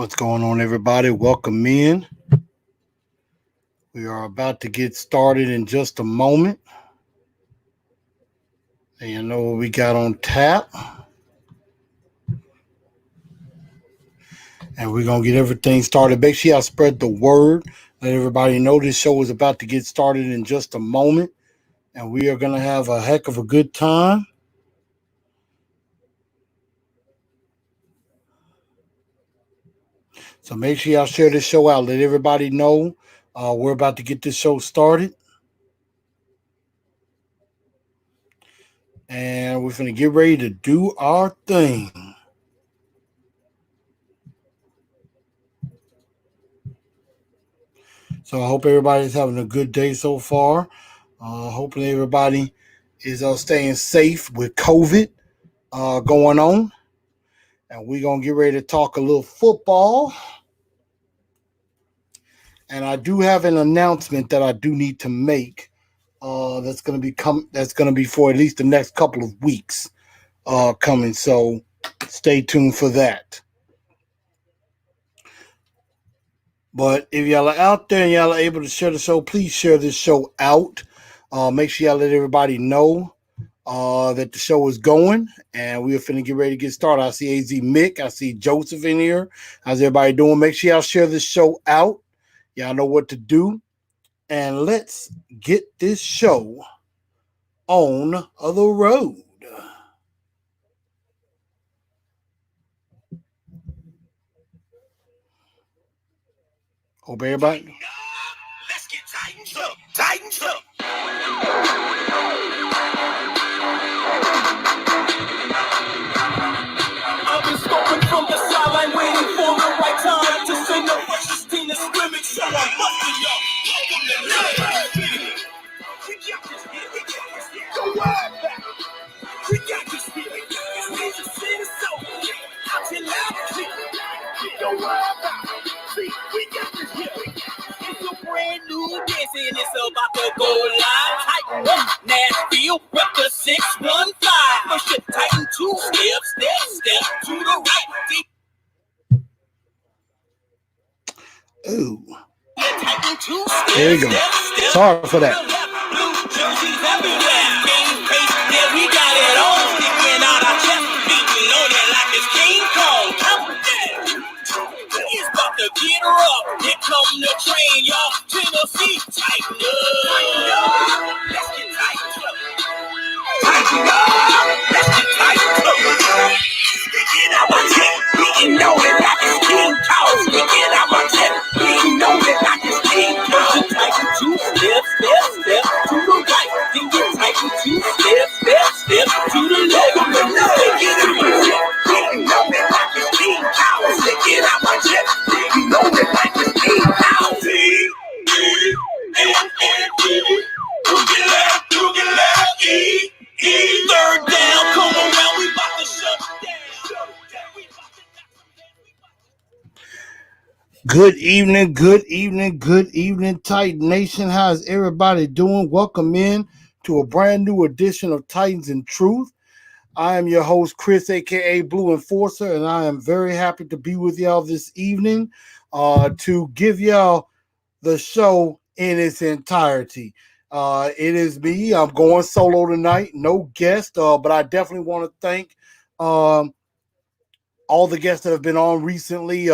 What's going on, everybody? Welcome in. We are about to get started in just a moment. And you know what we got on tap. And we're going to get everything started. Make sure y'all spread the word. Let everybody know this show is about to get started in just a moment. And we are going to have a heck of a good time. So make sure y'all share this show out. Let everybody know we're about to get this show started. And we're going to get ready to do our thing. So I hope everybody's having a good day so far. Hopefully everybody is staying safe with COVID going on. And we're going to get ready to talk a little football. And I do have an announcement that I do need to make that's going to be for at least the next couple of weeks coming. So stay tuned for that. But if y'all are out there and y'all are able to share the show, please share this show out. Make sure y'all let everybody know that the show is going, and we're finna get ready to get started. I see AZ Mick. I see Joseph in here. How's everybody doing? Make sure y'all share this show out. Y'all know what to do. And let's get this show on the road. Hope everybody. Let's get Titans up. Titans up. I've been scoping from the sideline, waiting for the right time to send the precious team to scrimmage. So I'm busting y'all. Welcome to Love. We got this here. We got this here. Go right back. We got this here. We got this here. Just send us over. Out till loud and clear. Go right back. See, we got this here. It's a brand new dance and it's about to go live. Tighten up, Nashville, rep the 615. Push it, tighten 2 steps, step to the right. Ooh. Tighten 2 steps, there you go. Sorry for that. Blue jerseys everywhere. Game face, yeah, we got it on. Sticking out our chest, beating on it like it's King Kong. Countdown. It's about to get rough. Here come the train, y'all. Tennessee, tighten up. Let's get tightened up. Tighten up. Let's get tightened up. Sticking out my chest, beating on it like it's King Kong. Sticking out my chest, beating on it like it's King Kong. Tighten 2 steps, step to the right. Then get tighten 2 steps, step to the left. Sticking out my chest, beating on it like it's King Kong. Sticking out my chest, beating on it like it's King Kong. T-N-T. Do get loud, E. Third down, come around, we about to shut down. Good evening, Titan Nation. How's everybody doing? Welcome in to a brand new edition of Titans and Truth. I am your host, Chris, aka Blue Enforcer, and I am very happy to be with y'all this evening to give y'all the show in its entirety. It is me. I'm going solo tonight. No guest, but I definitely want to thank all the guests that have been on recently.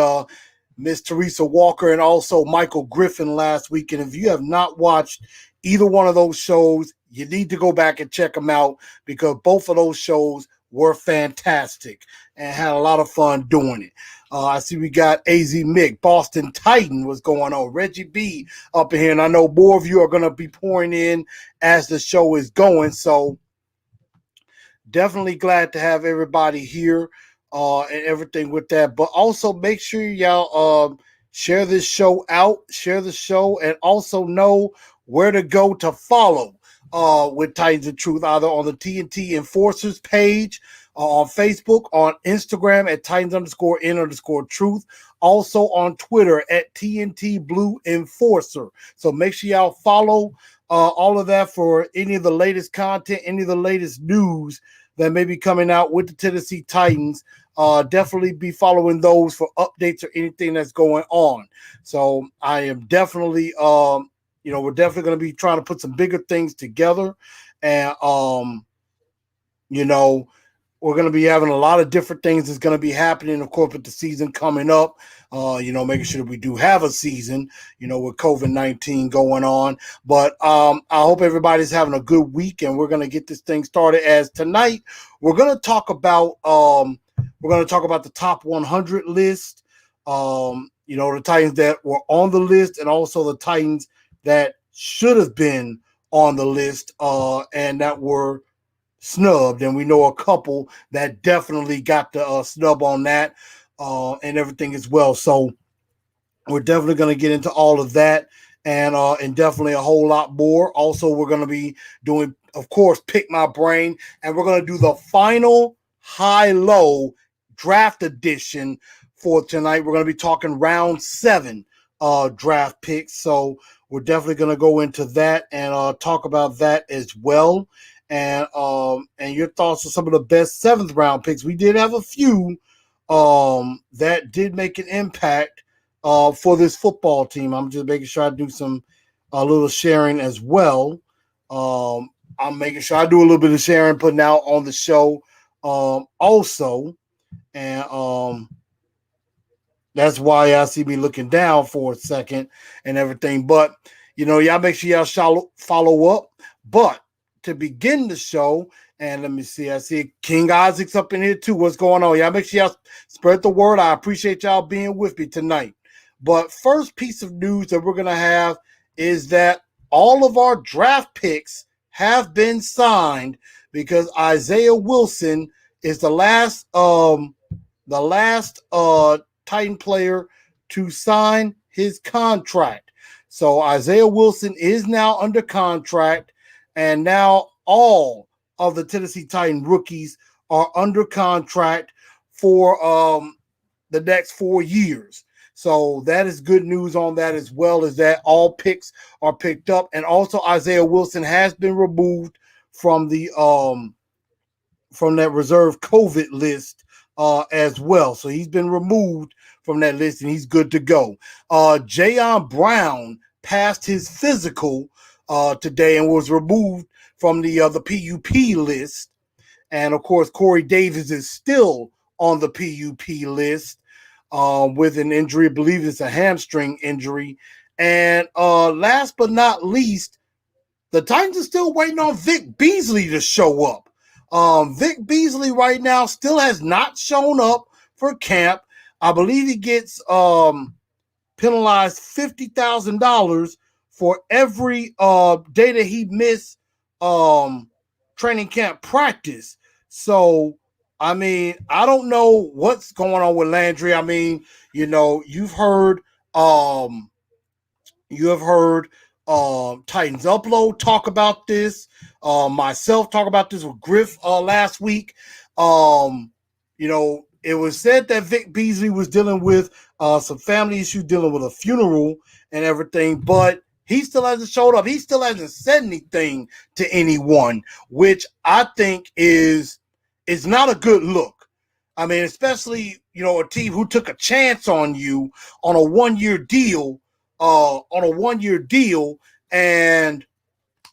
Miss Teresa Walker and also Michael Griffin last week. And if you have not watched either one of those shows, you need to go back and check them out because both of those shows were fantastic and had a lot of fun doing it. I see we got AZ Mick, Boston Titan was going on, Reggie B up in here. And I know more of you are going to be pouring in as the show is going. So definitely glad to have everybody here. And everything with that, but also make sure y'all share this show out, share the show, and also know where to go to follow with Titans of Truth, either on the TNT Enforcers page, on Facebook, on Instagram at Titans_N_Truth, also on Twitter at TNT Blue Enforcer. So make sure y'all follow all of that for any of the latest content, any of the latest news that may be coming out with the Tennessee Titans. Definitely be following those for updates or anything that's going on. So I am definitely, we're definitely going to be trying to put some bigger things together, and you know, we're going to be having a lot of different things that's going to be happening, of course, with the season coming up. Making sure that we do have a season, with COVID-19 going on. But I hope everybody's having a good week, and we're going to get this thing started. As tonight, we're going to talk about the top 100 list. The Titans that were on the list, and also the Titans that should have been on the list, and that were snubbed, and we know a couple that definitely got the snub on that, and everything as well. So we're definitely going to get into all of that, and definitely a whole lot more. Also, we're going to be doing, of course, Pick My Brain, and we're going to do the final high-low draft edition for tonight. We're going to be talking round 7 draft picks. So we're definitely going to go into that and talk about that as well. And your thoughts on some of the best 7th round picks. We did have a few that did make an impact for this football team. I'm just making sure I do some a little sharing as well. I'm making sure I do a little bit of sharing, putting out on the show also. And that's why y'all see me looking down for a second and everything. But, y'all make sure y'all follow up. But to begin the show, and let me see, I see King Isaac's up in here too. What's going on? Y'all make sure y'all spread the word. I appreciate y'all being with me tonight. But first piece of news that we're going to have is that all of our draft picks have been signed, because Isaiah Wilson is the last Titan player to sign his contract. So Isaiah Wilson is now under contract, and now all of the Tennessee Titan rookies are under contract for the next 4 years. So that is good news on that, as well as that all picks are picked up. And also Isaiah Wilson has been removed from the from that reserve COVID list as well. So he's been removed from that list, and he's good to go. Jayon Brown passed his physical today and was removed from the PUP list. And of course, Corey Davis is still on the PUP list with an injury. I believe it's a hamstring injury. And last but not least, the Titans are still waiting on Vic Beasley to show up. Vic Beasley right now still has not shown up for camp. I believe he gets penalized $50,000 for every day that he missed training camp practice. So, I mean, I don't know what's going on with Landry. I mean, you've heard Titans Upload talk about this. Myself talk about this with Griff last week. It was said that Vic Beasley was dealing with some family issues, dealing with a funeral and everything, but he still hasn't showed up. He still hasn't said anything to anyone, which I think is not a good look. I mean, especially, a team who took a chance on you on a 1-year deal, and,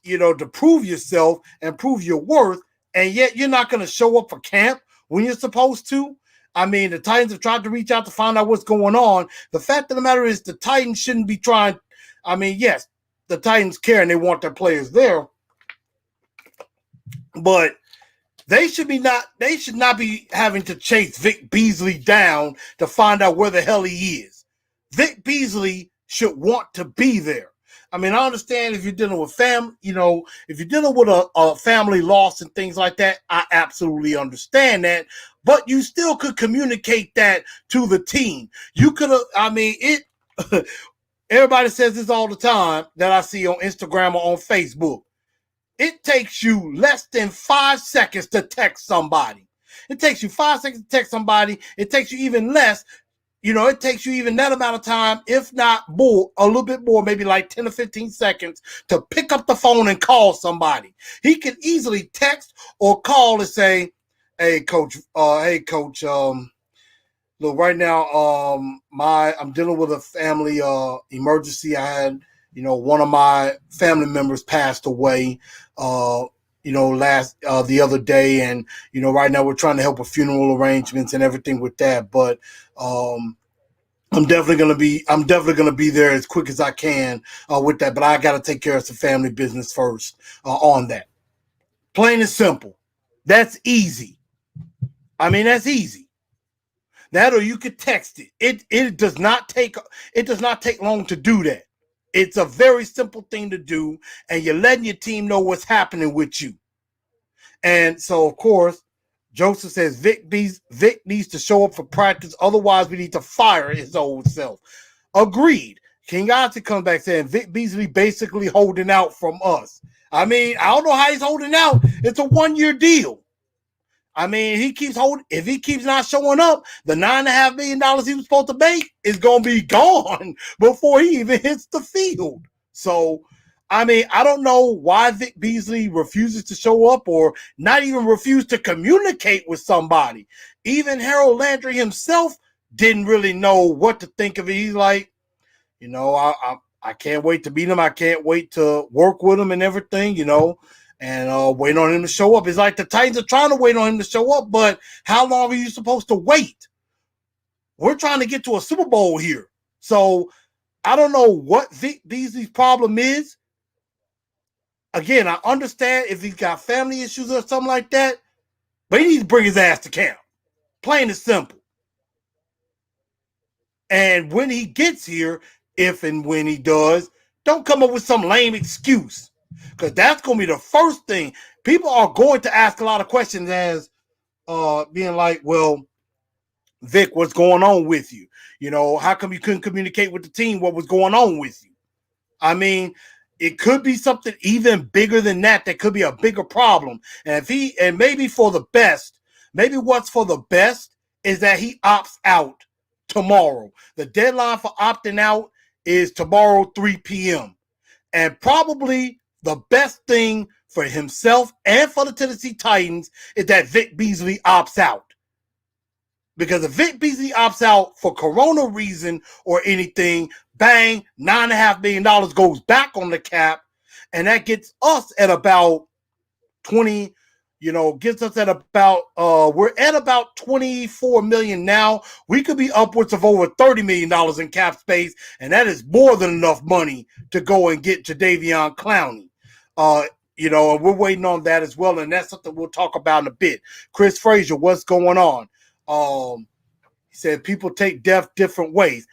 to prove yourself and prove your worth, and yet you're not going to show up for camp when you're supposed to. I mean, the Titans have tried to reach out to find out what's going on. The fact of the matter is the Titans shouldn't be trying. I mean, yes, the Titans care and they want their players there, but they should not be having to chase Vic Beasley down to find out where the hell he is. Vic Beasley should want to be there. I mean, I understand if you're dealing with if you're dealing with a family loss and things like that, I absolutely understand that. But you still could communicate that to the team. You could have, everybody says this all the time that I see on Instagram or on Facebook. It takes you less than 5 seconds to text somebody. It takes you 5 seconds to text somebody. It takes you even less. It takes you even that amount of time, if not more, a little bit more, maybe like 10 or 15 seconds to pick up the phone and call somebody. He can easily text or call and say, Coach. Look, right now, I'm dealing with a family emergency. I had, one of my family members passed away. Uh, the other day, and right now we're trying to help with funeral arrangements and everything with that. But um, I'm definitely gonna be there as quick as I can with that. But I got to take care of some family business first on that. Plain and simple. That's easy. I mean, that's easy. That or you could text it. It does not take long to do that. It's a very simple thing to do, and you're letting your team know what's happening with you. And so, of course, Joseph says Vic needs to show up for practice. Otherwise, we need to fire his old self. Agreed. King Oscar comes back saying Vic Beasley basically holding out from us. I mean, I don't know how he's holding out. It's a 1-year deal. I mean, if he keeps not showing up, the $9.5 million he was supposed to make is gonna be gone before he even hits the field. So, I mean, I don't know why Vic Beasley refuses to show up or not even refuse to communicate with somebody. Even Harold Landry himself didn't really know what to think of it. He's like, I can't wait to meet him. I can't wait to work with him and everything, and wait on him to show up. It's like the Titans are trying to wait on him to show up, but how long are you supposed to wait? We're trying to get to a Super Bowl here. So I don't know what Vic Beasley's problem is. Again, I understand if he's got family issues or something like that, but he needs to bring his ass to camp. Plain and simple. And when he gets here, if and when he does, don't come up with some lame excuse. Because that's going to be the first thing. People are going to ask a lot of questions as being like, well, Vic, what's going on with you? How come you couldn't communicate with the team what was going on with you? I mean, it could be something even bigger than that. That could be a bigger problem. And maybe for the best, maybe what's for the best is that he opts out tomorrow. The deadline for opting out is tomorrow, 3 p.m. And probably the best thing for himself and for the Tennessee Titans is that Vic Beasley opts out. Because if Vic Beasley opts out for corona reason or anything, bang, $9.5 million goes back on the cap, and that gets us at about 20, gets us at about, we're at about 24 million now. We could be upwards of over $30 million in cap space, and that is more than enough money to go and get Jadeveon Clowney. And we're waiting on that as well, and that's something we'll talk about in a bit. Chris Frazier, what's going on? He said people take death different ways.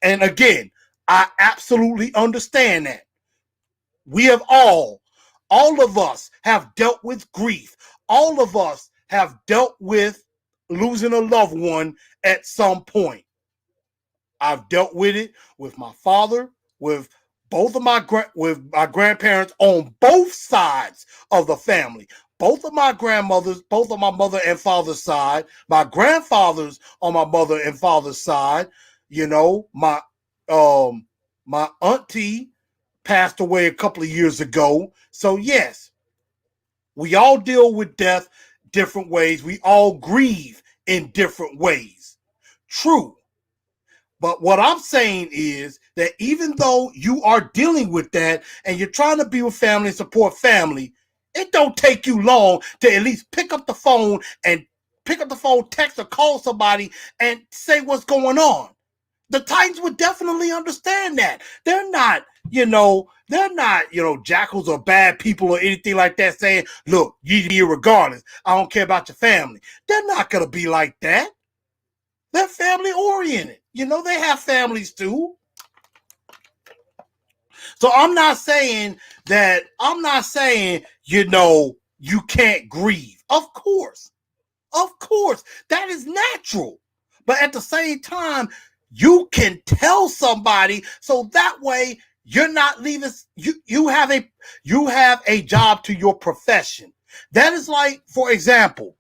And again, I absolutely understand that. We have all of us have dealt with grief. All of us have dealt with losing a loved one at some point. I've dealt with it with my father, with both of my grandparents on both sides of the family. Both of my grandmothers, both on my mother and father's side, my grandfathers on my mother and father's side. My my auntie passed away a couple of years ago. So yes, we all deal with death different ways. We all grieve in different ways. True. But what I'm saying is that even though you are dealing with that and you're trying to be with family and support family, it don't take you long to at least pick up the phone, text or call somebody and say what's going on. The Titans would definitely understand that. They're not, jackals or bad people or anything like that saying, look, you're here regardless. I don't care about your family. They're not going to be like that. They're family oriented. They have families too. So I'm not saying you can't grieve. Of course, that is natural. But at the same time, you can tell somebody so that way you're not leaving. You have a job to your profession. That is like, for example,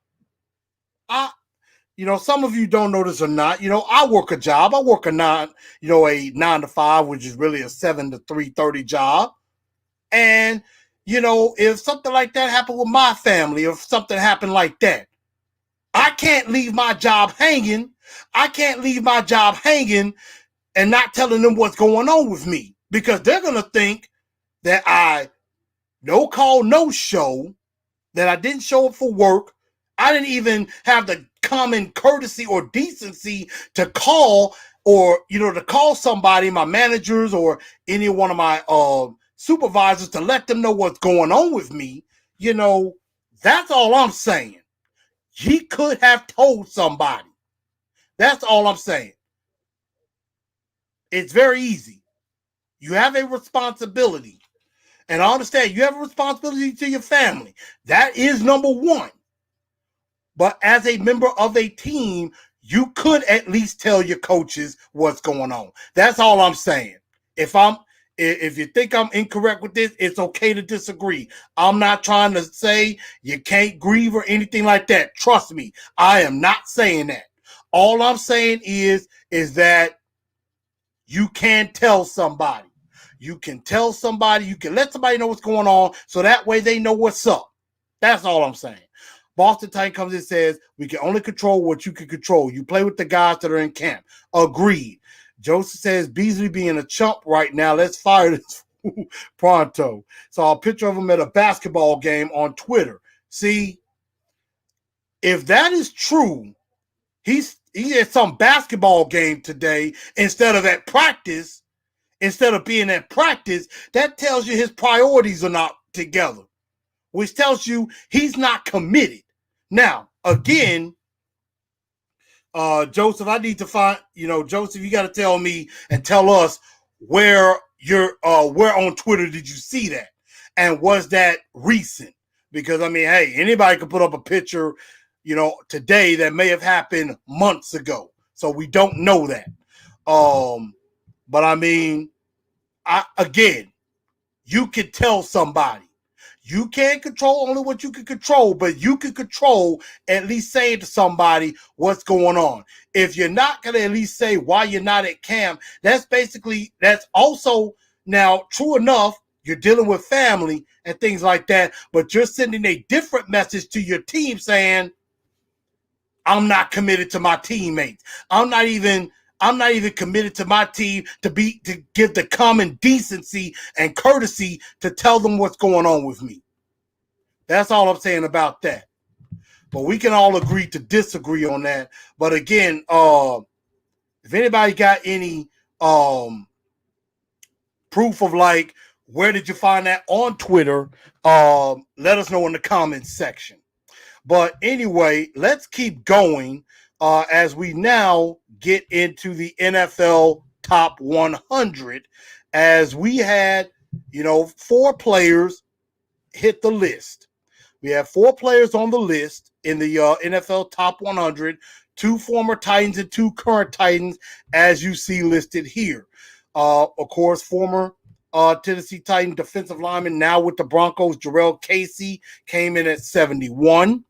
some of you don't know this or not. I work a job. I work a 9 to 5, which is really a 7 to 3:30 job. And, if something like that happened with my family, or if something happened like that, I can't leave my job hanging. I can't leave my job hanging and not telling them what's going on with me, because they're going to think that I no call, no show, that I didn't show up for work. I didn't even have the common courtesy or decency to call, or, to call somebody, my managers or any one of my supervisors, to let them know what's going on with me. That's all I'm saying. He could have told somebody. That's all I'm saying. It's very easy. You have a responsibility. And I understand you have a responsibility to your family. That is number one. But as a member of a team, you could at least tell your coaches what's going on. That's all I'm saying. If you think I'm incorrect with this, it's okay to disagree. I'm not trying to say you can't grieve or anything like that. Trust me, I am not saying that. All I'm saying is that you can tell somebody. You can tell somebody, you can let somebody know what's going on, so that way they know what's up. That's all I'm saying. Boston Titan comes in and says, we can only control what you can control. You play with the guys that are in camp. Agreed. Joseph says, Beasley being a chump right now. Let's fire this pronto. Saw a picture of him at a basketball game on Twitter. See, if that is true, he at some basketball game today instead of at practice. Instead of being at practice, that tells you his priorities are not together, which tells you he's not committed. Now, again, Joseph, I need to find, Joseph, you got to tell me and tell us where on Twitter did you see that? And was that recent? Because, hey, anybody could put up a picture, today that may have happened months ago. So we don't know that. But again, you can tell somebody. You can't control only what you can control, but you can control at least saying to somebody what's going on. If you're not going to at least say why you're not at camp, that's also now true enough. You're dealing with family and things like that, but you're sending a different message to your team saying, I'm not committed to my teammates. I'm not even committed to my team to give the common decency and courtesy to tell them what's going on with me. That's all I'm saying about that. But we can all agree to disagree on that. But again, if anybody got any proof of where did you find that on Twitter, let us know in the comments section. But anyway, let's keep going as we now get into the NFL top 100, as we had, 4 players hit the list. We have 4 players on the list in the NFL top 100, 2 former Titans and 2 current Titans, as you see listed here. Of course, former Tennessee Titan defensive lineman, now with the Broncos, Jarrell Casey, came in at 71.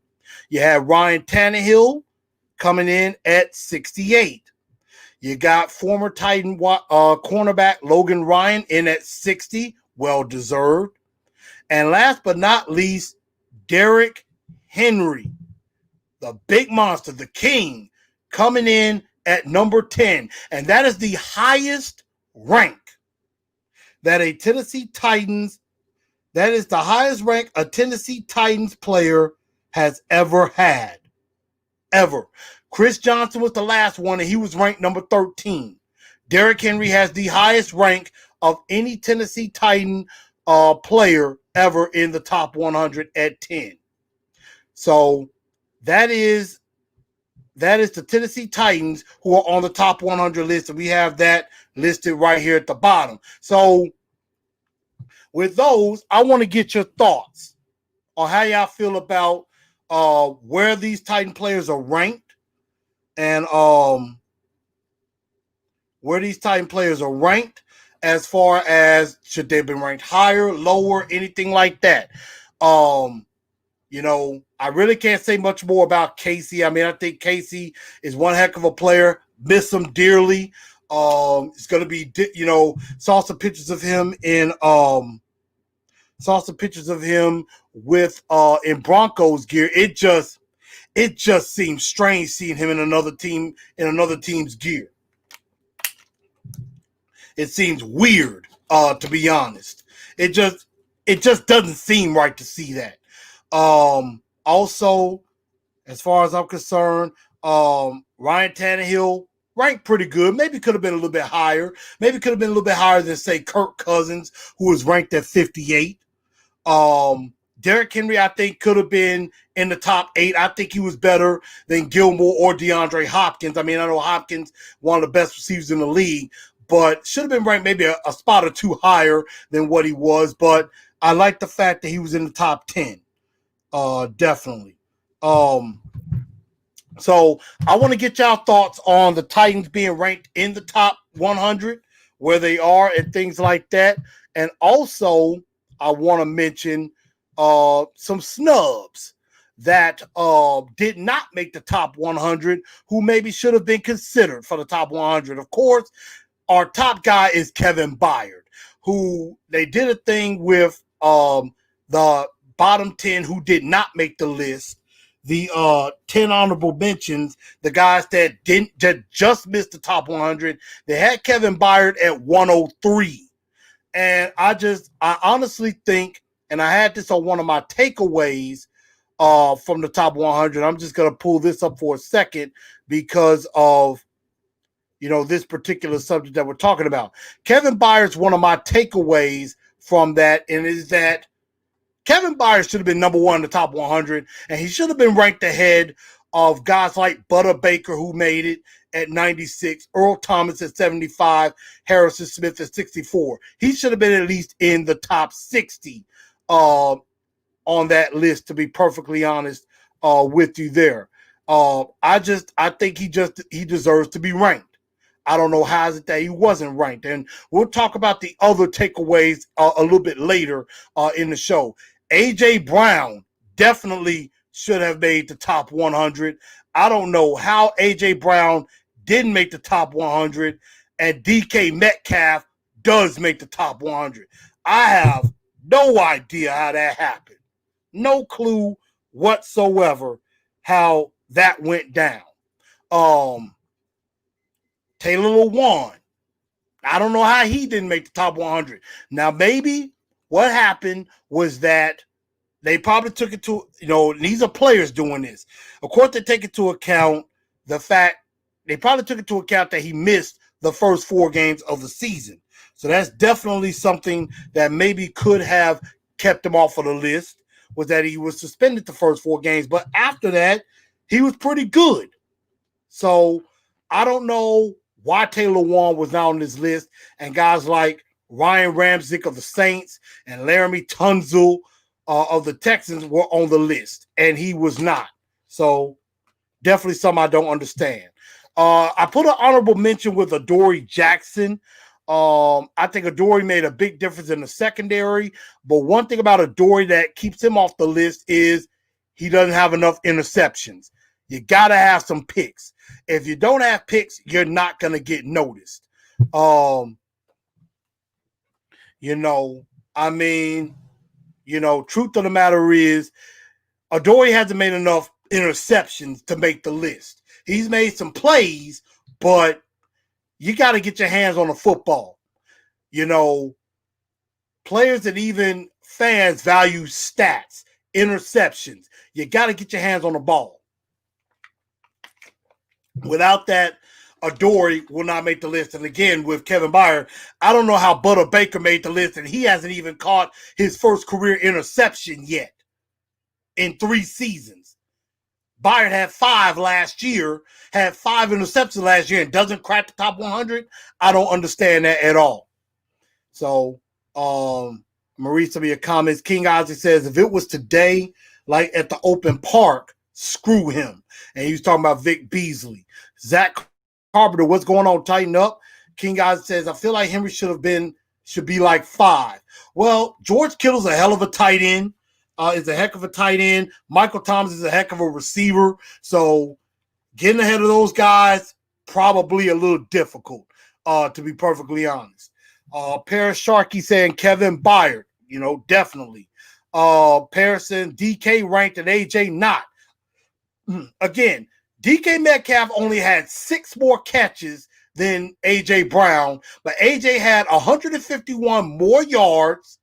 You have Ryan Tannehill coming in at 68. You got former Titan cornerback Logan Ryan in at 60, well-deserved. And last but not least, Derrick Henry, the big monster, the king, coming in at number 10. And that is the highest rank that a Tennessee Titans, that is the highest rank a Tennessee Titans player has ever had. Ever. Chris Johnson was the last one, and he was ranked number 13. Derrick Henry has the highest rank of any Tennessee Titan player ever in the top 100 at 10. So that is the Tennessee Titans who are on the top 100 list, and we have that listed right here at the bottom. So with those, I want to get your thoughts on how y'all feel about where these Titan players are ranked, and where these Titan players are ranked as far as should they have been ranked higher, lower, anything like that. I really can't say much more about Casey. I think Casey is one heck of a player. Miss him dearly. It's going to be, saw some pictures of him with in Broncos gear. it just seems strange seeing him in another team's gear. It seems weird, to be honest. It just doesn't seem right to see that. Also, as far as I'm concerned, Ryan Tannehill ranked pretty good. Maybe could have been a little bit higher. Maybe could have been a little bit higher than, say, Kirk Cousins, who was ranked at 58. Derrick Henry, I think, could have been in the top 8. I think he was better than Gilmore or DeAndre Hopkins. I mean, I know Hopkins, one of the best receivers in the league, but should have been ranked maybe a spot or two higher than what he was. But I like the fact that he was in the top 10. Definitely. So I want to get y'all thoughts on the Titans being ranked in the top 100, where they are, and things like that. And also, I want to mention some snubs that did not make the top 100, who maybe should have been considered for the top 100. Of course, our top guy is Kevin Byard, who they did a thing with the bottom 10 who did not make the list. The 10 honorable mentions, the guys that just missed the top 100, they had Kevin Byard at 103. And I honestly think, and I had this on one of my takeaways from the top 100. I'm just going to pull this up for a second because of, this particular subject that we're talking about. Kevin Byard's one of my takeaways from that, and is that Kevin Byard should have been number 1 in the top 100, and he should have been ranked ahead of guys like Butter Baker, who made it at 96, Earl Thomas at 75, Harrison Smith at 64. He should have been at least in the top 60 on that list, to be perfectly honest with you there. I think he deserves to be ranked. I don't know how is it that he wasn't ranked. And we'll talk about the other takeaways a little bit later in the show. A.J. Brown definitely should have made the top 100. I don't know how A.J. Brown didn't make the top 100, and DK Metcalf does make the top 100. I have no idea how that happened. No clue whatsoever how that went down. Taylor Lewan, I don't know how he didn't make the top 100. Now, maybe what happened was that they probably took it to, these are players doing this. Of course, they take into account the fact, they probably took into account that he missed the first 4 games of the season. So that's definitely something that maybe could have kept him off of the list, was that he was suspended the first 4 games. But after that, he was pretty good. So I don't know why Taylor Lewan was not on this list, and guys like Ryan Ramczyk of the Saints and Laramie Tunsil of the Texans were on the list, and he was not. So definitely something I don't understand. I put an honorable mention with Adoree Jackson. I think Adoree made a big difference in the secondary, but one thing about Adoree that keeps him off the list is he doesn't have enough interceptions. You got to have some picks. If you don't have picks, you're not going to get noticed. Truth of the matter is, Adoree hasn't made enough interceptions to make the list. He's made some plays, but you got to get your hands on the football. Players and even fans value stats, interceptions. You got to get your hands on the ball. Without that, Adoree will not make the list. And again, with Kevin Byard, I don't know how Butter Baker made the list, and he hasn't even caught his first career interception yet in 3 seasons. Byard had 5 last year, had 5 interceptions last year, and doesn't crack the top 100. I don't understand that at all. So, Maurice, some of your comments. King Isaac says, if it was today, like at the open park, screw him. And he was talking about Vic Beasley. Zach Carpenter, what's going on? Tighten up. King Isaac says, I feel like Henry should be like 5. Well, George Kittle's a hell of a tight end. Is a heck of a tight end. Michael Thomas is a heck of a receiver. So getting ahead of those guys, probably a little difficult, to be perfectly honest. Paris Sharkey saying Kevin Byard, definitely. Pearson, DK ranked and AJ not. again, DK Metcalf only had 6 more catches than AJ Brown, but AJ had 151 more yards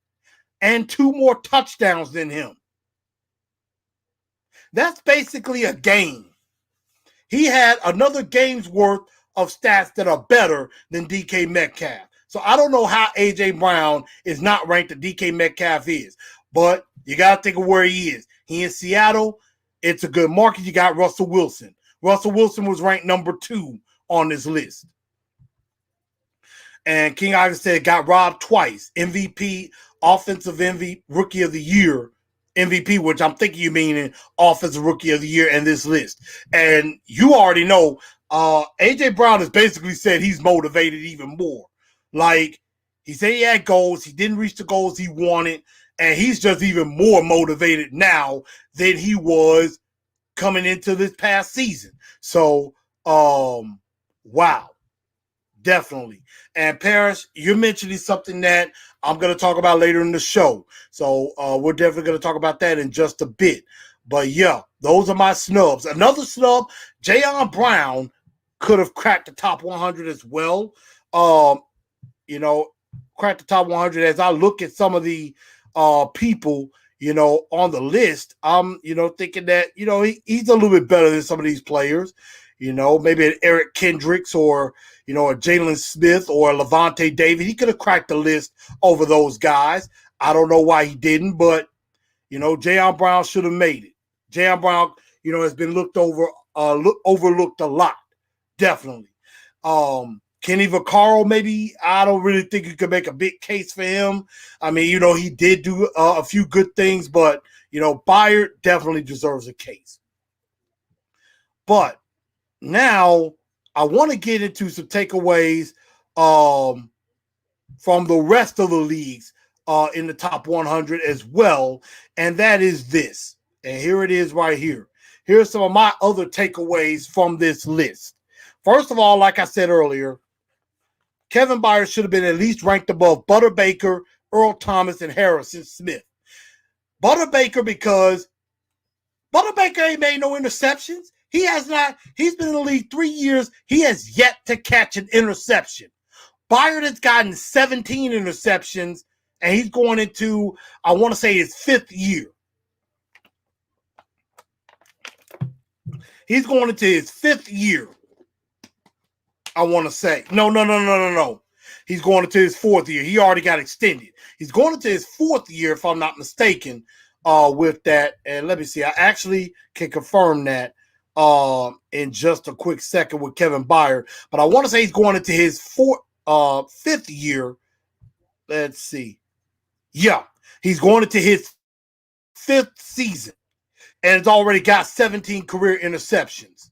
and 2 more touchdowns than him. That's basically a game. He had another game's worth of stats that are better than DK Metcalf. So I don't know how AJ Brown is not ranked that DK Metcalf is, but you got to think of where he is. He in Seattle. It's a good market. You got Russell Wilson. Russell Wilson was ranked number 2 on this list. And King Ivan said got robbed twice. MVP, offensive MVP, rookie of the year, MVP, which I'm thinking you mean in offensive rookie of the year in this list. And you already know AJ Brown has basically said he's motivated even more. Like, he said he had goals. He didn't reach the goals he wanted. And he's just even more motivated now than he was coming into this past season. So, wow. Definitely. And Parrish, you're mentioning something that I'm going to talk about later in the show. So we're definitely going to talk about that in just a bit. But yeah, those are my snubs. Another snub, Jayon Brown could have cracked the top 100 as well. Cracked the top 100 as I look at some of the people, on the list. I'm, thinking that, he's a little bit better than some of these players. Maybe an Eric Kendricks or, a Jalen Smith or a Levante David. He could have cracked the list over those guys. I don't know why he didn't, but, Jayon Brown should have made it. Jayon Brown, has been overlooked a lot. Definitely. Kenny Vaccaro, maybe. I don't really think you could make a big case for him. I mean, he did do a few good things, but, Byard definitely deserves a case. But now I want to get into some takeaways from the rest of the leagues in the top 100 as well, and that is this. And here it is right here. Here's some of my other takeaways from this list. First of all, like I said earlier, Kevin Byard should have been at least ranked above Butter Baker, Earl Thomas, and Harrison Smith. Butter Baker because Butter Baker ain't made no interceptions. He has not. He's been in the league 3 years. He has yet to catch an interception. Byard has gotten 17 interceptions, and he's going into, I want to say, his 5th year. He's going into his 5th year, I want to say. No. He's going into his 4th year. He already got extended. He's going into his 4th year, if I'm not mistaken, with that. And let me see. I actually can confirm that in just a quick second with Kevin Byard. But I want to say he's going into his 5th year. Let's see. Yeah, he's going into his 5th season. And has already got 17 career interceptions.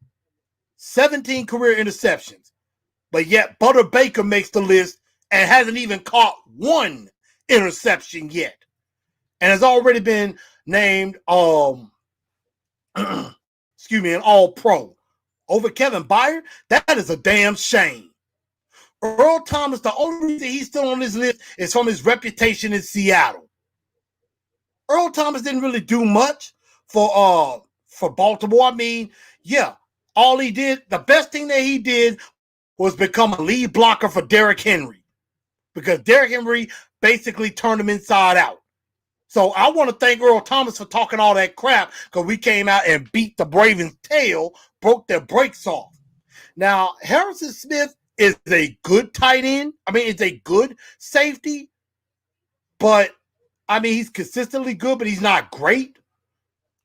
17 career interceptions. But yet Butter Baker makes the list and hasn't even caught 1 interception yet. And has already been named an All-Pro. Over Kevin Byard, that is a damn shame. Earl Thomas, the only reason he's still on this list is from his reputation in Seattle. Earl Thomas didn't really do much for Baltimore. I mean, yeah, all he did, the best thing that he did was become a lead blocker for Derrick Henry. Because Derrick Henry basically turned him inside out. So I want to thank Earl Thomas for talking all that crap because we came out and beat the Ravens' tail, broke their brakes off. Now, Harrison Smith is a good tight end. I mean, it's a good safety. But, I mean, he's consistently good, but he's not great.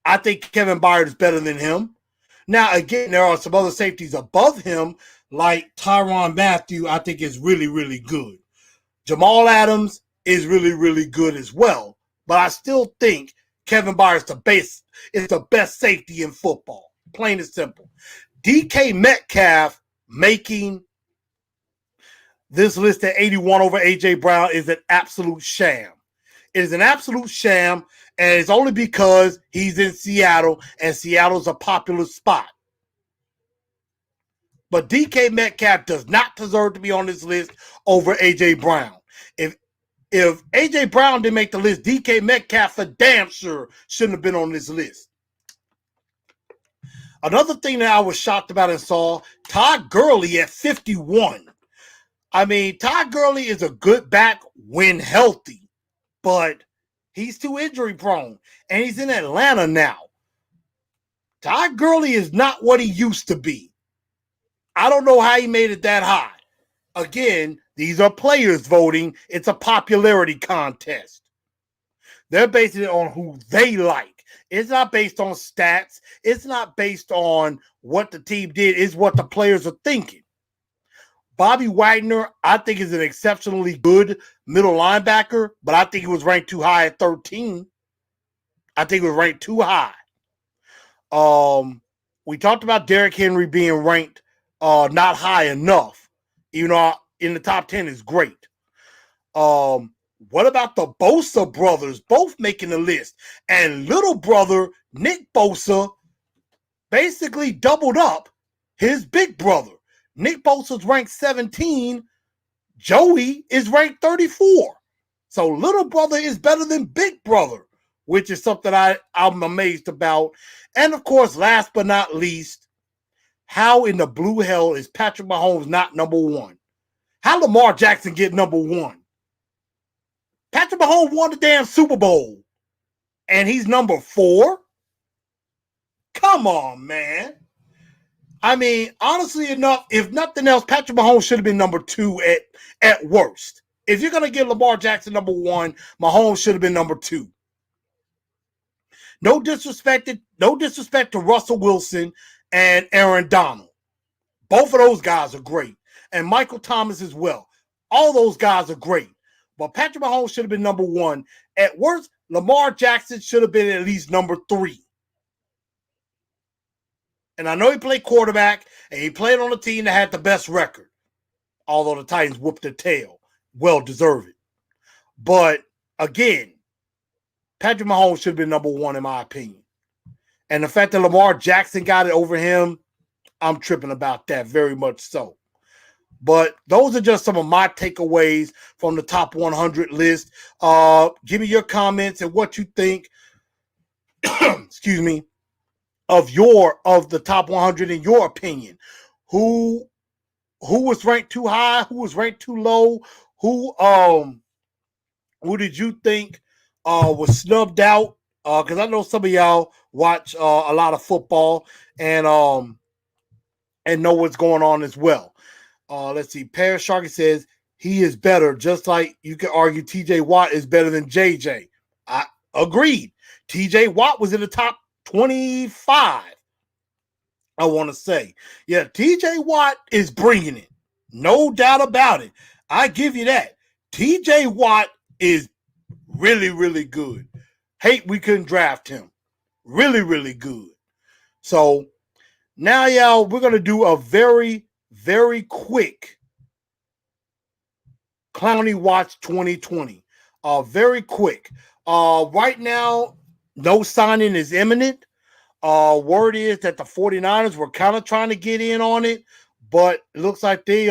I think Kevin Byard is better than him. Now, again, there are some other safeties above him, like Tyrann Mathieu, I think is really, really good. Jamal Adams is really, really good as well. But I still think Kevin Byard is the best safety in football. Plain and simple. DK Metcalf making this list at 81 over AJ Brown is an absolute sham. It is an absolute sham, and it's only because he's in Seattle, and Seattle's a popular spot. But DK Metcalf does not deserve to be on this list over AJ Brown. If AJ Brown didn't make the list, DK Metcalf for damn sure shouldn't have been on this list. Another thing that I was shocked about and saw, Todd Gurley at 51. I mean, Todd Gurley is a good back when healthy, but he's too injury prone, and he's in Atlanta now. Todd Gurley is not what he used to be. I don't know how he made it that high. Again, these are players voting. It's a popularity contest. They're basing it on who they like. It's not based on stats. It's not based on what the team did. It's what the players are thinking. Bobby Wagner, I think, is an exceptionally good middle linebacker, but I think he was ranked too high at 13. I think it was ranked too high. We talked about Derrick Henry being ranked not high enough. Even though in the top 10 is great. What about the Bosa brothers both making the list? And little brother Nick Bosa basically doubled up his big brother. Nick Bosa's ranked 17. Joey is ranked 34. So little brother is better than big brother, which is something I'm amazed about. And of course, last but not least, how in the blue hell is Patrick Mahomes not number one? How Lamar Jackson get number one? Patrick Mahomes won the damn Super Bowl, and he's number 4? Come on, man. I mean, honestly enough, if nothing else, Patrick Mahomes should have been number 2 at worst. If you're going to give Lamar Jackson number 1, Mahomes should have been number 2. No disrespect to Russell Wilson and Aaron Donald. Both of those guys are great. And Michael Thomas as well. All those guys are great. But Patrick Mahomes should have been number 1. At worst, Lamar Jackson should have been at least number 3. And I know he played quarterback, and he played on a team that had the best record. Although the Titans whooped their tail. Well deserved. But, again, Patrick Mahomes should have been number 1 in my opinion. And the fact that Lamar Jackson got it over him, I'm tripping about that very much so. But those are just some of my takeaways from the top 100 list. Give me your comments and what you think, excuse me, of the top 100 in your opinion. Who was ranked too high? Who was ranked too low? Who did you think was snubbed out? Because I know some of y'all watch a lot of football and know what's going on as well. Let's see. Paris Sharkey says he is better, just like you could argue TJ Watt is better than JJ. I agreed. TJ Watt was in the top 25. I want to say. Yeah, TJ Watt is bringing it. No doubt about it. I give you that. TJ Watt is really, really good. Hate we couldn't draft him. Really, really good. So now, y'all, we're going to do a very, very quick Clowney Watch 2020. Very quick. Right now, no signing is imminent. Word is that the 49ers were kind of trying to get in on it, but it looks like they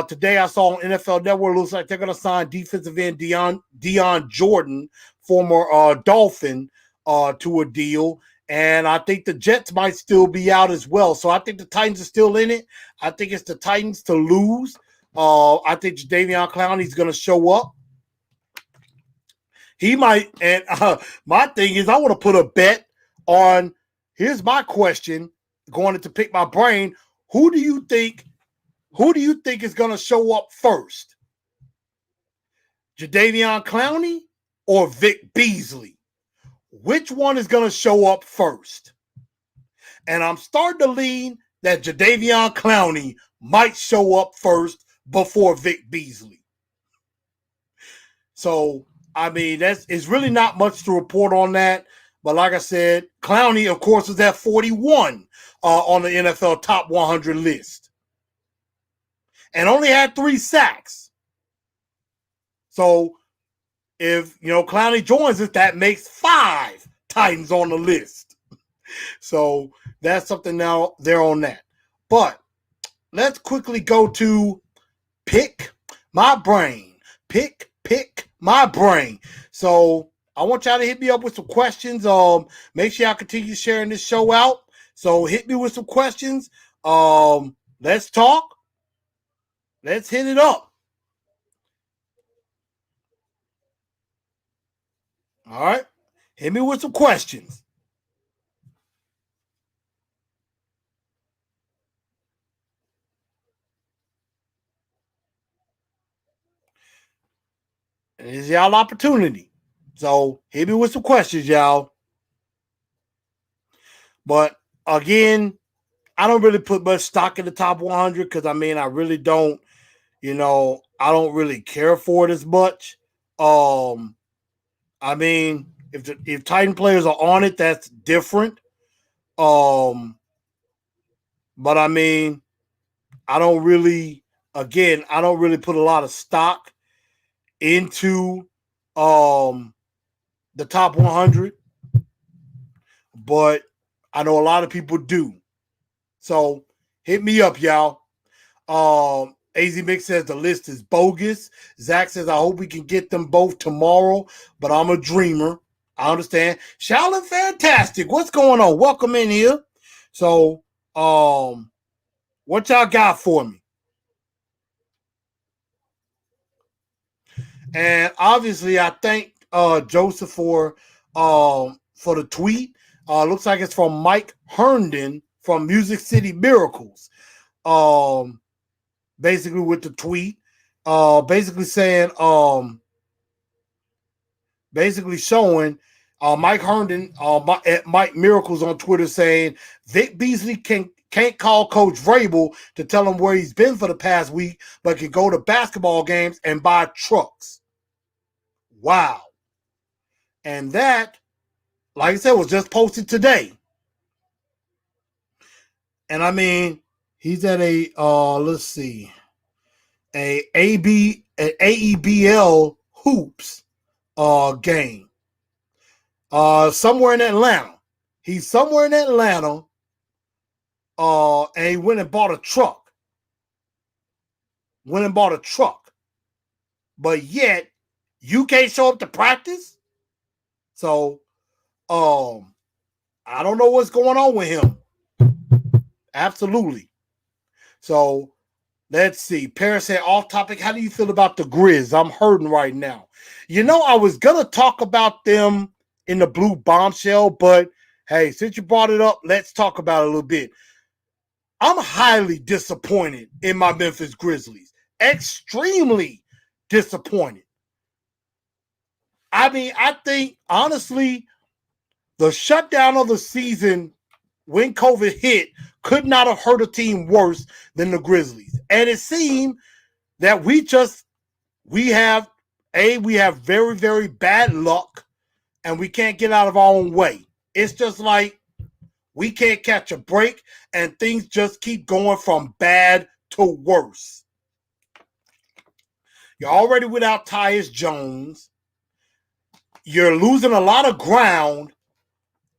today I saw on NFL Network, it looks like they're going to sign defensive end Dion Jordan, former Dolphin, to a deal. And I think the Jets might still be out as well. So I think the Titans are still in it. I think it's the Titans to lose. I think Jadeveon Clowney's going to show up. He might. And my thing is I want to put a bet on, here's my question, going to pick my brain. Who do you think is going to show up first? Jadeveon Clowney or Vic Beasley? Which one is going to show up first? And I'm starting to lean that Jadeveon Clowney might show up first before Vic Beasley. So, I mean, it's really not much to report on that. But like I said, Clowney, of course, is at 41 on the NFL top 100 list. And only had 3 sacks. So, if, Clowney joins us, that makes 5 Titans on the list. So, that's something now they're on that. But, let's quickly go to Pick My Brain. Pick My Brain. So, I want y'all to hit me up with some questions. Make sure y'all continue sharing this show out. So hit me with some questions. Let's talk. Let's hit it up. All right. Hit me with some questions. And it's y'all opportunity. So hit me with some questions, y'all. But again, I don't really put much stock in the top 100 because I really don't, I don't really care for it as much. If Titan players are on it, that's different. Um, but I don't really, I don't really put a lot of stock into the top 100, but I know a lot of people do. So hit me up, y'all. AZ Mix says the list is bogus. Zach says, I hope we can get them both tomorrow, but I'm a dreamer. I understand. Shaolin Fantastic. What's going on? Welcome in here. So, what y'all got for me? And obviously, I thank Joseph for the tweet. Looks like it's from Mike Herndon from Music City Miracles. Basically with the tweet, basically saying, basically showing Mike Herndon at Mike Miracles on Twitter saying Vic Beasley can't call Coach Vrabel to tell him where he's been for the past week, but can go to basketball games and buy trucks. Wow. And that, like I said, was just posted today. And he's at a let's see, an AEBL hoops game. Somewhere in Atlanta. He's somewhere in Atlanta. And he went and bought a truck. But yet, you can't show up to practice. So, I don't know what's going on with him. Absolutely. So, let's see. Paris said, off topic, how do you feel about the Grizz? I'm hurting right now. I was going to talk about them in the Blue Bombshell, but hey, since you brought it up, let's talk about it a little bit. I'm highly disappointed in my Memphis Grizzlies. Extremely disappointed. I think, honestly, the shutdown of the season when COVID hit could not have hurt a team worse than the Grizzlies. And it seemed that we have very, very bad luck and we can't get out of our own way. It's just like we can't catch a break and things just keep going from bad to worse. You're already without Tyus Jones. You're losing a lot of ground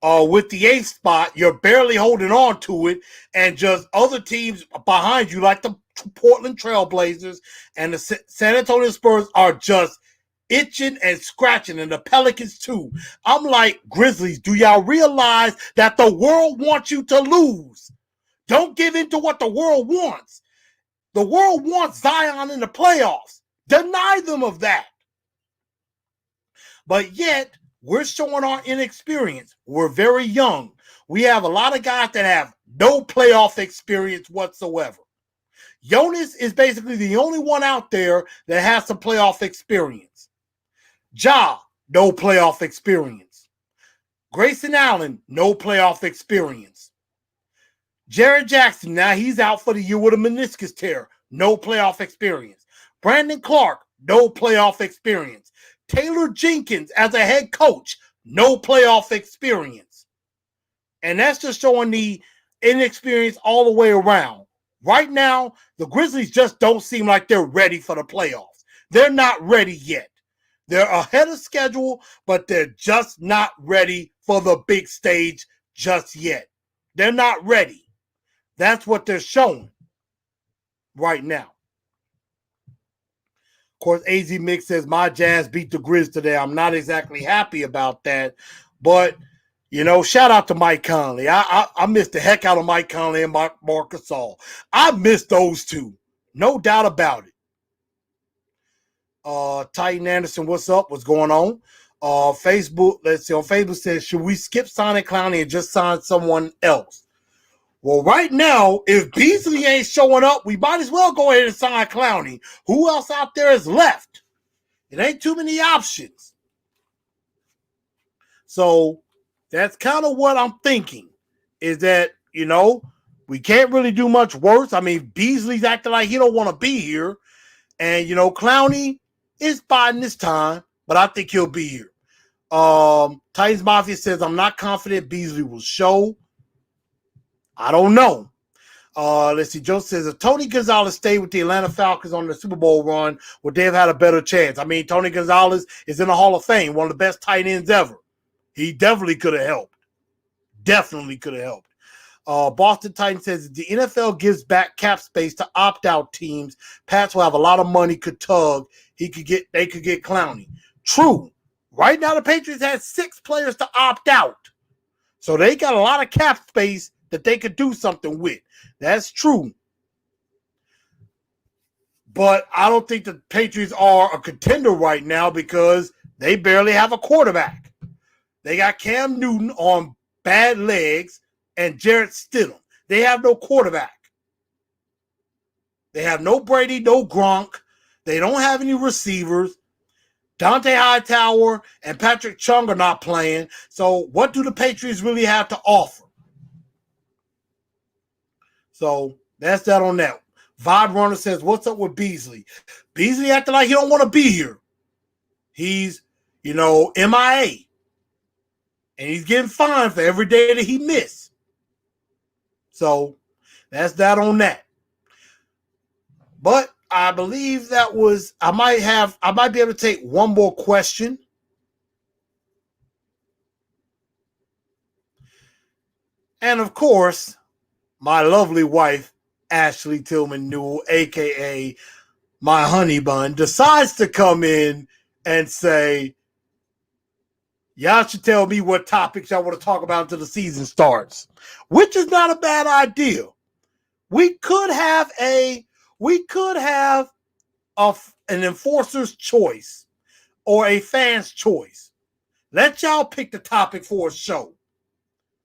with the 8th spot. You're barely holding on to it, and just other teams behind you, like the Portland Trailblazers and the San Antonio Spurs, are just itching and scratching, and the Pelicans too. I'm like, Grizzlies, do y'all realize that the world wants you to lose? Don't give in to what the world wants. The world wants Zion in the playoffs. Deny them of that. But yet, we're showing our inexperience. We're very young. We have a lot of guys that have no playoff experience whatsoever. Jonas is basically the only one out there that has some playoff experience. Ja, no playoff experience. Grayson Allen, no playoff experience. Jared Jackson, now he's out for the year with a meniscus tear. No playoff experience. Brandon Clark, no playoff experience. Taylor Jenkins as a head coach, no playoff experience. And that's just showing the inexperience all the way around. Right now, the Grizzlies just don't seem like they're ready for the playoffs. They're not ready yet. They're ahead of schedule, but they're just not ready for the big stage just yet. They're not ready. That's what they're showing right now. Of course, AZ Mix says, my Jazz beat the Grizz today. I'm not exactly happy about that. But, Shout out to Mike Conley. I missed the heck out of Mike Conley and Mark Gasol. I missed those two. No doubt about it. Titan Anderson, what's up? What's going on? Facebook, let's see. On Facebook says, should we skip signing Clowney and just sign someone else? Well, right now, if Beasley ain't showing up, we might as well go ahead and sign Clowney. Who else out there is left? It ain't too many options. So that's kind of what I'm thinking, is that, we can't really do much worse. I mean, Beasley's acting like he don't want to be here. And, Clowney is biding his time, but I think he'll be here. Titans Mafia says, I'm not confident Beasley will show. I don't know. Let's see. Joe says, if Tony Gonzalez stayed with the Atlanta Falcons on the Super Bowl run, would they have had a better chance? I mean, Tony Gonzalez is in the Hall of Fame, one of the best tight ends ever. He definitely could have helped. Definitely could have helped. Boston Titans says, if the NFL gives back cap space to opt-out teams, Pats will have a lot of money, could tug. They could get Clowney. True. Right now, the Patriots had 6 players to opt out. So they got a lot of cap space that they could do something with. That's true. But I don't think the Patriots are a contender right now because they barely have a quarterback. They got Cam Newton on bad legs and Jarrett Stidham. They have no quarterback. They have no Brady, no Gronk. They don't have any receivers. Dante Hightower and Patrick Chung are not playing. So what do the Patriots really have to offer? So that's that on that. Vibe Runner says, what's up with Beasley? Beasley acting like he don't want to be here. He's, MIA. And he's getting fined for every day that he missed. So that's that on that. But I believe that was, I might be able to take one more question. And of course, my lovely wife, Ashley Tillman Newell, a.k.a. my honey bun, decides to come in and say, y'all should tell me what topics y'all want to talk about until the season starts, which is not a bad idea. We could have an enforcer's choice or a fan's choice. Let y'all pick the topic for a show.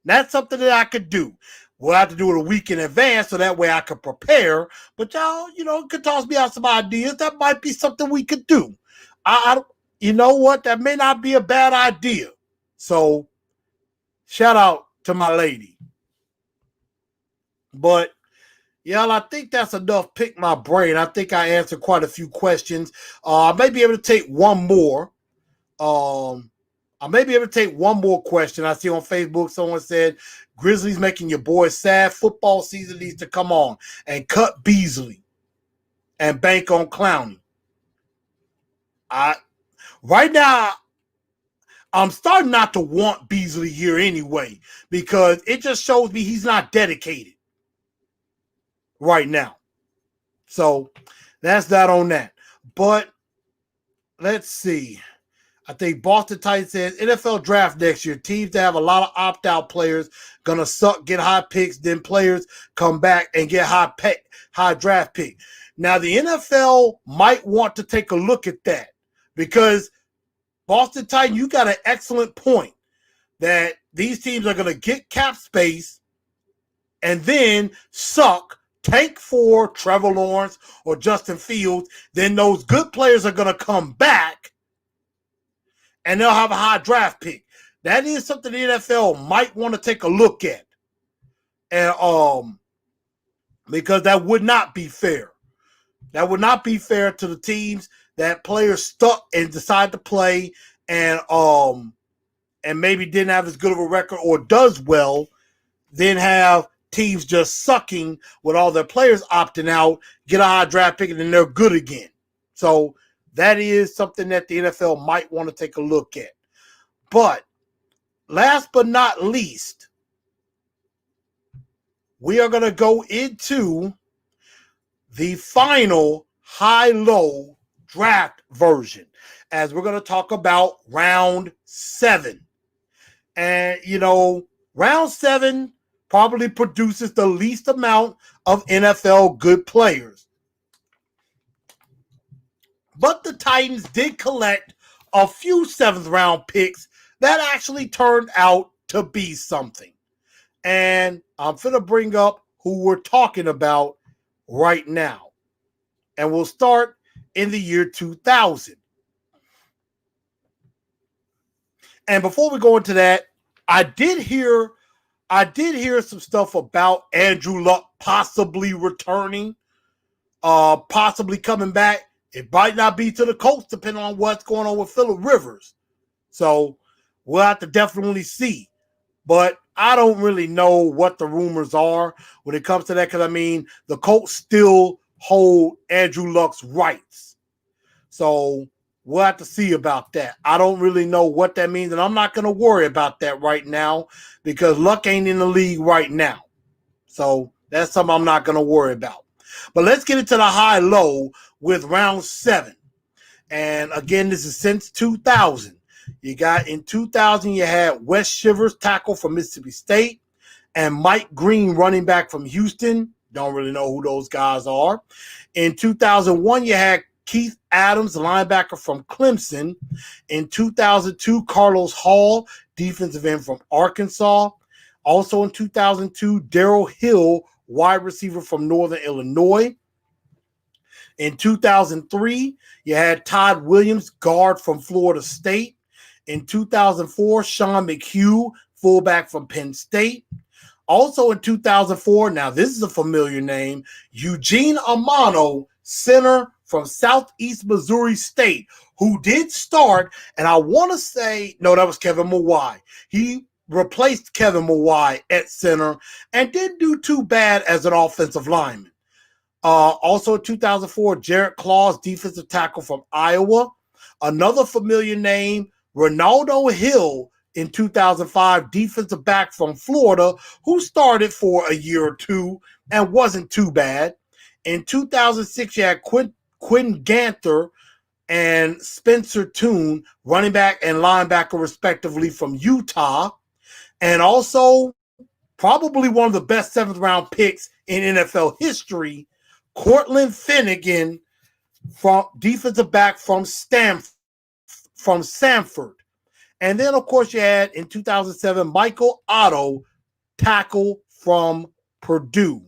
That's something that I could do. We'll have to do it a week in advance so that way I could prepare. But y'all, could toss me out some ideas. That might be something we could do. You know what? That may not be a bad idea. So, shout out to my lady. But, y'all, I think that's enough. Pick my brain. I think I answered quite a few questions. I may be able to take one more. I may be able to take one more question. I see on Facebook someone said, Grizzlies making your boys sad. Football season needs to come on and cut Beasley and bank on Clowney. Right now, I'm starting not to want Beasley here anyway because it just shows me he's not dedicated right now. So that's that on that. But let's see. I think Boston Titans says NFL draft next year. Teams that have a lot of opt-out players gonna suck, get high picks, then players come back and get high draft pick. Now the NFL might want to take a look at that because Boston Titans, you got an excellent point that these teams are gonna get cap space and then suck, tank for Trevor Lawrence or Justin Fields. Then those good players are gonna come back. And they'll have a high draft pick. That is something the NFL might want to take a look at. And because that would not be fair. That would not be fair to the teams that players stuck and decide to play and maybe didn't have as good of a record or does well, then have teams just sucking with all their players opting out, get a high draft pick, and then they're good again. So that is something that the NFL might want to take a look at. But last but not least, we are going to go into the final high-low draft version as we're going to talk about round 7. And, round 7 probably produces the least amount of NFL good players. But the Titans did collect a few 7th round picks that actually turned out to be something. And I'm going to bring up who we're talking about right now. And we'll start in the year 2000. And before we go into that, I did hear some stuff about Andrew Luck possibly returning, possibly coming back. It might not be to the Colts, depending on what's going on with Phillip Rivers. So we'll have to definitely see. But I don't really know what the rumors are when it comes to that, because, the Colts still hold Andrew Luck's rights. So we'll have to see about that. I don't really know what that means, and I'm not going to worry about that right now because Luck ain't in the league right now. So that's something I'm not going to worry about. But let's get into the high-low with round 7. And again, this is since 2000. In 2000, you had Wes Shivers, tackle from Mississippi State, and Mike Green, running back from Houston. Don't really know who those guys are. In 2001, you had Keith Adams, linebacker from Clemson. In 2002, Carlos Hall, defensive end from Arkansas. Also in 2002, Darrell Hill, wide receiver from Northern Illinois. In 2003, you had Todd Williams, guard from Florida State. In 2004, Sean McHugh, fullback from Penn State. Also in 2004, now this is a familiar name, Eugene Amano, center from Southeast Missouri State, who did start, and I want to say, no, that was Kevin Mawai. He replaced Kevin Mawai at center and didn't do too bad as an offensive lineman. Also in 2004, Jarrett Claus, defensive tackle from Iowa. Another familiar name, Ronaldo Hill, in 2005, defensive back from Florida, who started for a year or two and wasn't too bad. In 2006, you had Quinn Ganther and Spencer Toon, running back and linebacker, respectively, from Utah. And also, probably one of the best 7th round picks in NFL history, Cortland Finnegan, from defensive back from Samford. And then, of course, you had in 2007, Michael Otto, tackle from Purdue.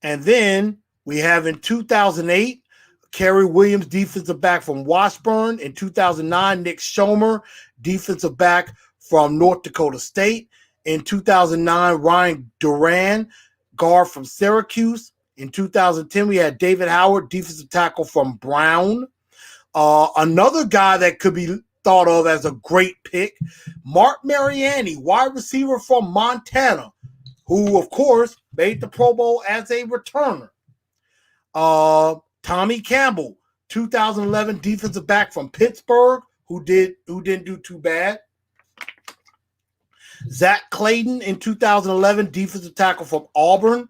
And then we have in 2008, Kerry Williams, defensive back from Washburn. In 2009, Nick Schomer, defensive back from North Dakota State. In 2009, Ryan Duran, guard from Syracuse. In 2010, we had David Howard, defensive tackle from Brown. Another guy that could be thought of as a great pick, Mark Mariani, wide receiver from Montana, who, of course, made the Pro Bowl as a returner. Tommy Campbell, 2011 defensive back from Pittsburgh, who didn't do too bad. Zach Clayton in 2011, defensive tackle from Auburn.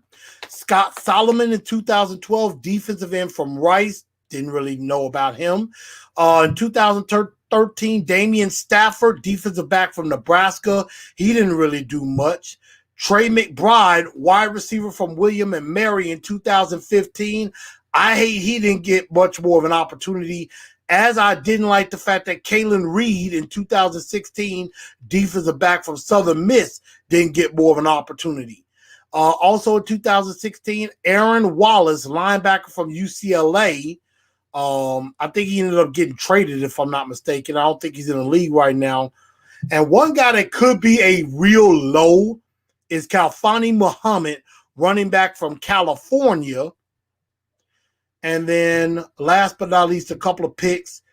Scott Solomon in 2012, defensive end from Rice. Didn't really know about him. In 2013, Damian Stafford, defensive back from Nebraska. He didn't really do much. Trey McBride, wide receiver from William and Mary in 2015. I hate he didn't get much more of an opportunity, as I didn't like the fact that Kalen Reed in 2016, defensive back from Southern Miss, didn't get more of an opportunity. Also in 2016, Aaron Wallace, linebacker from UCLA. I think he ended up getting traded, if I'm not mistaken. I don't think he's in the league right now. And one guy that could be a real low is Kalfani Muhammad, running back from California. And then last but not least, a couple of picks.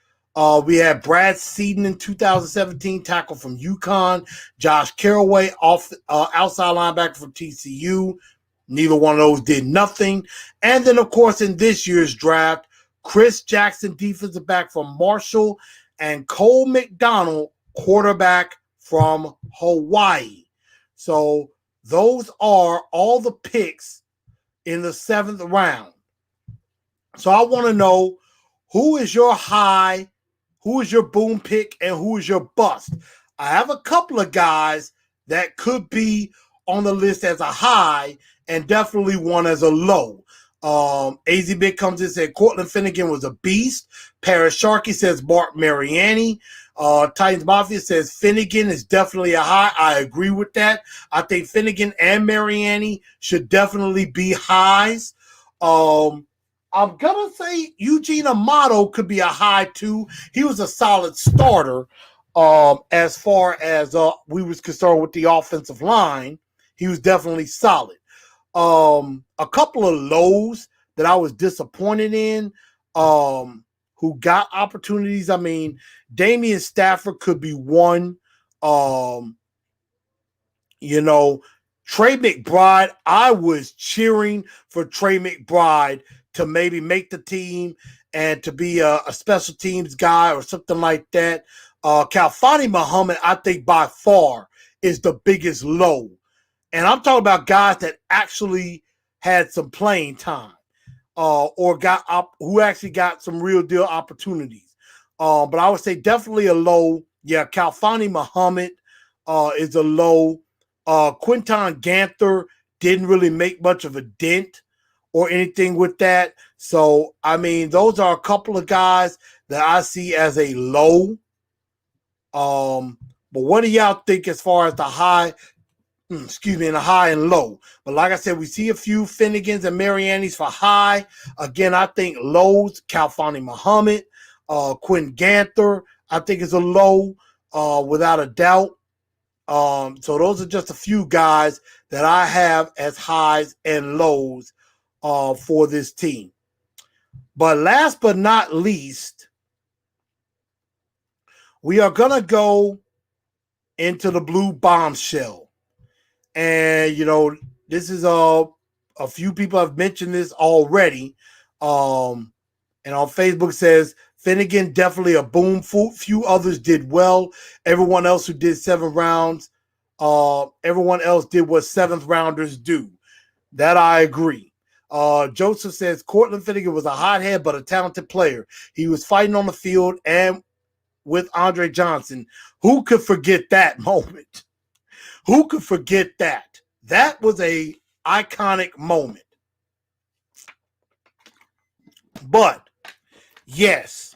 We had Brad Seaton in 2017, tackle from UConn. Josh Caraway, outside linebacker from TCU. Neither one of those did nothing. And then, of course, in this year's draft, Chris Jackson, defensive back from Marshall, and Cole McDonald, quarterback from Hawaii. So those are all the picks in the 7th round. So I want to know, who is your high, who is your boom pick, and who is your bust? I have a couple of guys that could be on the list as a high and definitely one as a low. AZ Big comes in and said Cortland Finnegan was a beast. Paris Sharkey says Mark Mariani. Titans Mafia says Finnegan is definitely a high. I agree with that. I think Finnegan and Mariani should definitely be highs. I'm going to say Eugene Amato could be a high too. He was a solid starter as far as we was concerned with the offensive line. He was definitely solid. A couple of lows that I was disappointed in, who got opportunities. I mean, Damian Stafford could be one. Trey McBride, I was cheering for Trey McBride to maybe make the team and to be a special teams guy or something like that. Kalfani Muhammad, I think by far is the biggest low. And I'm talking about guys that actually had some playing time or who actually got some real deal opportunities. But I would say definitely a low. Yeah, Kalfani Muhammad is a low. Quinton Ganther didn't really make much of a dent or anything with that. So, I mean, those are a couple of guys that I see as a low. But what do y'all think as far as the high? The high and low. But like I said, we see a few Finnegans and Marianis for high. Again, I think lows, Kalfani Muhammad, Quinn Ganther, I think is a low without a doubt. So those are just a few guys that I have as highs and lows for this team. But last but not least, we are going to go into the blue bombshell. And, this is a few people have mentioned this already. And on Facebook says, Finnegan definitely a boom. Few others did well. Everyone else who did 7 rounds, everyone else did what 7th rounders do. That I agree. Joseph says, Cortland Finnegan was a hothead but a talented player. He was fighting on the field and with Andre Johnson. Who could forget that moment? Who could forget that? That was a iconic moment. But, yes,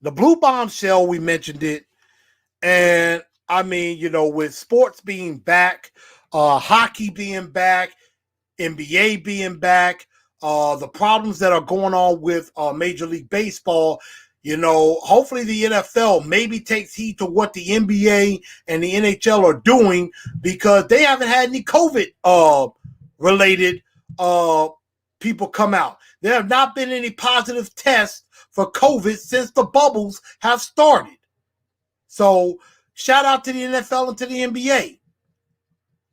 the blue bombshell, we mentioned it. And, I mean, with sports being back, hockey being back, NBA being back, the problems that are going on with Major League Baseball, hopefully the NFL maybe takes heed to what the NBA and the NHL are doing because they haven't had any COVID related people come out. There have not been any positive tests for COVID since the bubbles have started. So shout out to the NFL and to the NBA.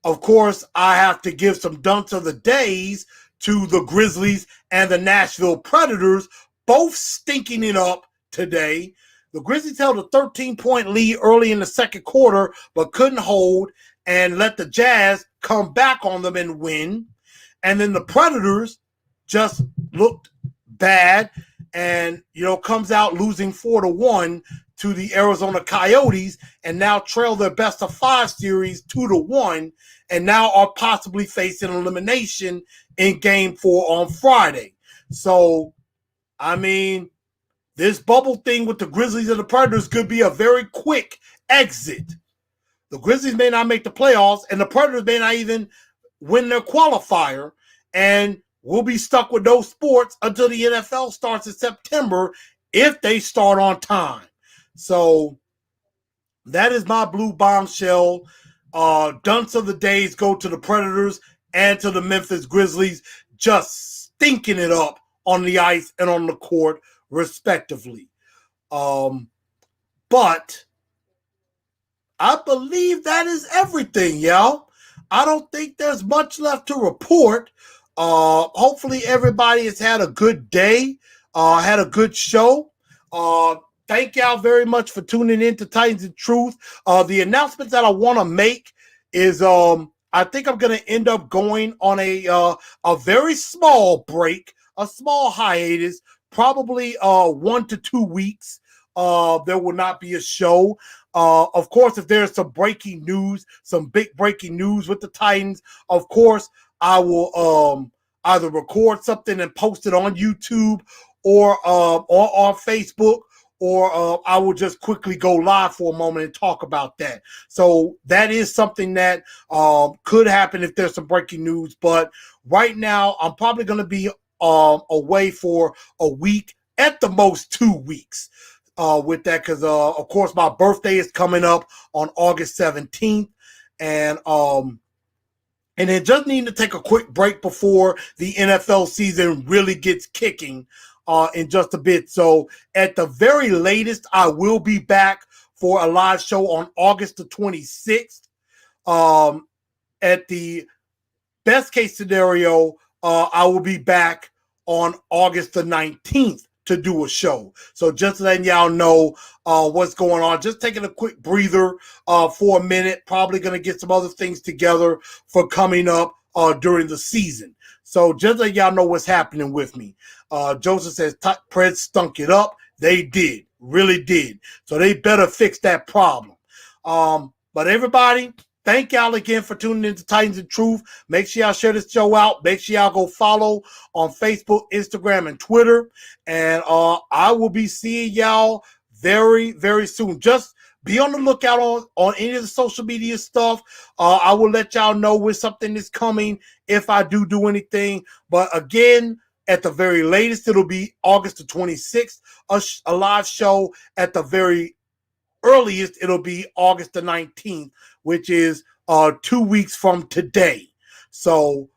Of course, I have to give some dunks of the days to the Grizzlies and the Nashville Predators, both stinking it up today. The Grizzlies held a 13-point lead early in the second quarter, but couldn't hold and let the Jazz come back on them and win. And then the Predators just looked bad and, comes out losing 4-1 to the Arizona Coyotes and now trail their best of 5 series 2-1 and now are possibly facing elimination in game 4 on Friday. So, I mean, this bubble thing with the Grizzlies and the Predators could be a very quick exit. The Grizzlies may not make the playoffs, and the Predators may not even win their qualifier, and we'll be stuck with no sports until the NFL starts in September if they start on time. So that is my blue bombshell. Dunks of the days go to the Predators and to the Memphis Grizzlies, just stinking it up on the ice and on the court, respectively. But I believe that is everything, y'all. I don't think there's much left to report. Hopefully everybody has had a good day, had a good show. Thank y'all very much for tuning in to Titans and Truth. The announcement that I want to make is I think I'm going to end up going on a very small break, a small hiatus, probably 1 to 2 weeks. There will not be a show. Of course, if there's some breaking news, some big breaking news with the Titans, of course, I will either record something and post it on YouTube or on Facebook, or I will just quickly go live for a moment and talk about that. So that is something that could happen if there's some breaking news. But right now, I'm probably going to be away for a week, at the most 2 weeks. With that, because of course my birthday is coming up on August 17th, and then just need to take a quick break before the NFL season really gets kicking in just a bit. So at the very latest, I will be back for a live show on August the 26th. At the best case scenario, I will be back on August the 19th to do a show. So just letting y'all know what's going on. Just taking a quick breather for a minute. Probably going to get some other things together for coming up during the season. So just let y'all know what's happening with me. Joseph says, Preds stunk it up. They did. Really did. So they better fix that problem. But everybody, thank y'all again for tuning in to Titans and Truth. Make sure y'all share this show out. Make sure y'all go follow on Facebook, Instagram, and Twitter. And I will be seeing y'all very, very soon. Just be on the lookout on any of the social media stuff. I will let y'all know when something is coming if I do anything. But again, at the very latest, it'll be August the 26th, a live show. At the very earliest, it'll be August the 19th, which is 2 weeks from today. So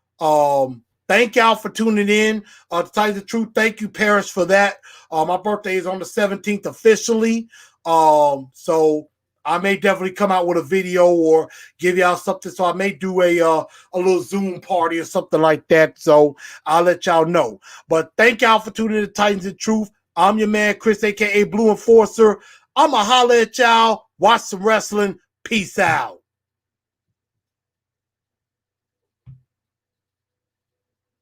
thank y'all for tuning in to tell you the truth. Thank you, Paris, for that. My birthday is on the 17th officially. So I may definitely come out with a video or give y'all something. So I may do a little Zoom party or something like that. So I'll let y'all know. But thank y'all for tuning in to Titans and Truth. I'm your man, Chris, a.k.a. Blue Enforcer. I'ma holler at y'all. Watch some wrestling. Peace out.